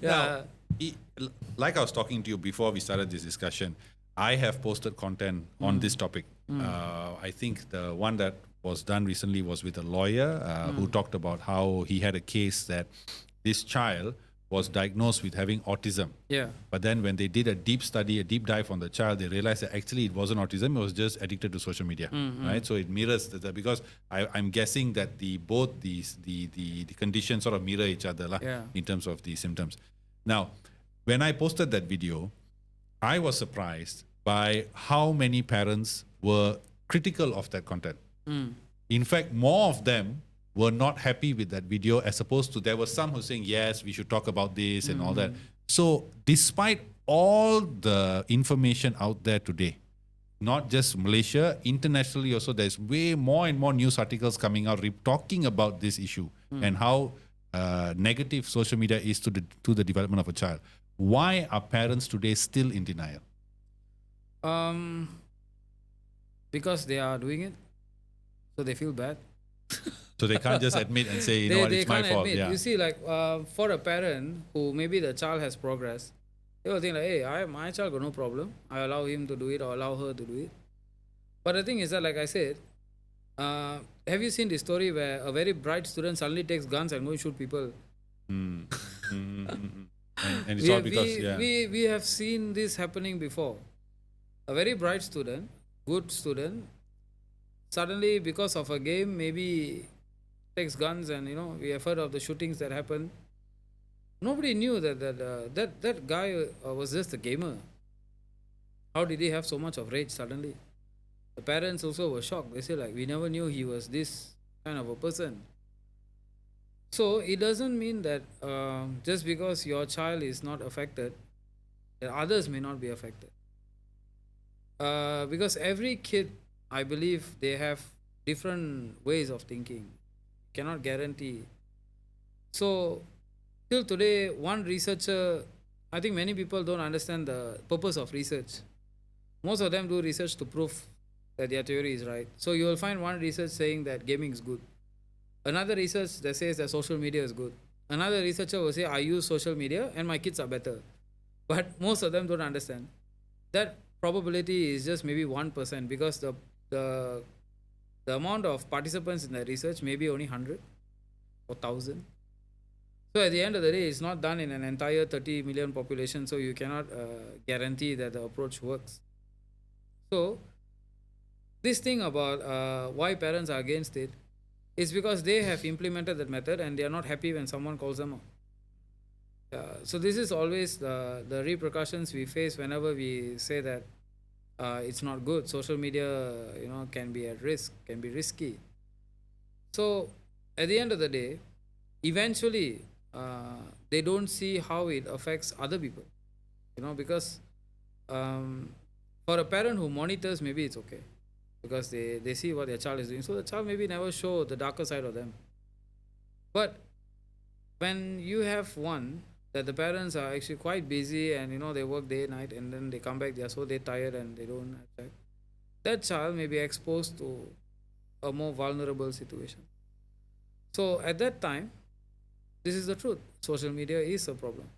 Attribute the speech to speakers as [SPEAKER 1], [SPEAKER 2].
[SPEAKER 1] Now,
[SPEAKER 2] i- like I was talking to you before we started this discussion, I have posted content on this topic. I think the one that was done recently was with a lawyer who talked about how he had a case that this child was diagnosed with having autism.
[SPEAKER 1] Yeah.
[SPEAKER 2] But then when they did a deep study, a deep dive on the child, they realized that actually it wasn't autism, it was just addicted to social media, right? So it mirrors that because I'm guessing that both the conditions sort of mirror each other lah,
[SPEAKER 1] Yeah.
[SPEAKER 2] in terms of the symptoms. Now, when I posted that video, I was surprised by how many parents were critical of that content. In fact, more of them were not happy with that video as opposed to there were some who saying, yes, we should talk about this and all that. So despite all the information out there today, not just Malaysia, internationally also, there's way more and more news articles coming out talking about this issue and how negative social media is to the development of a child. Why are parents today still in denial?
[SPEAKER 1] Because they are doing it, so they feel bad.
[SPEAKER 2] So they can't just admit and say, you know what, it's my
[SPEAKER 1] can't
[SPEAKER 2] fault.
[SPEAKER 1] admit.
[SPEAKER 2] Yeah.
[SPEAKER 1] You see, like for a parent who maybe the child has progressed, they will think like, hey, my child got no problem. I allow him to do it or allow her to do it. But the thing is that, like I said, have you seen the story where a very bright student suddenly takes guns and go shoot people?
[SPEAKER 2] And it's all because,
[SPEAKER 1] we have seen this happening before. A very bright student, good student, suddenly because of a game maybe takes guns, and we have heard of the shootings that happened. Nobody knew that guy was just a gamer. How did he have so much of rage suddenly? The parents also were shocked. They say like, we never knew he was this kind of a person. So it doesn't mean that just because your child is not affected, that others may not be affected. Because every kid, I believe, they have different ways of thinking. Cannot guarantee. So till today, one researcher, I think many people don't understand the purpose of research. Most of them do research to prove that their theory is right. So you will find one research saying that gaming is good. Another research that says that social media is good. Another researcher will say, I use social media and my kids are better. But most of them don't understand. That probability is just maybe 1% because the amount of participants in the research may be only 100 or 1,000. So at the end of the day, it's not done in an entire 30 million population, so you cannot guarantee that the approach works. So this thing about why parents are against it is because they have implemented that method and they are not happy when someone calls them out. So this is always the repercussions we face whenever we say that it's not good. Social media, can be at risk, can be risky. So at the end of the day, eventually they don't see how it affects other people, because for a parent who monitors, maybe it's okay because they see what their child is doing. So the child maybe never show the darker side of them. But when you have one that the parents are actually quite busy and they work day and night and then they come back, they are so tired and they don't have time, that child may be exposed to a more vulnerable situation. So at that time, this is the truth. Social media is a problem.